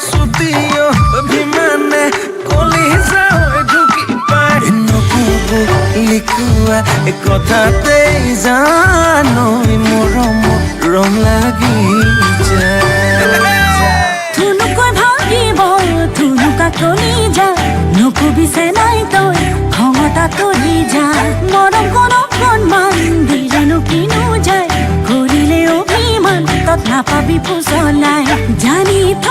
ছুটিও অভিমানে কলিজা হৈ ঢুকি পায় নক'ব লিখোৱা কথাতেই জানৈ মৰমত ৰং লাগি যায় ধুনুকৈ ভাগিব ধুনুকা কলি যা নকবিছে নাই তই ক্ষমতা কৰি যা মৰম অকণমান দিলেনো কিনো যায় কৰিলে অভিমান তত নাপাবি পুজলাই জানি থ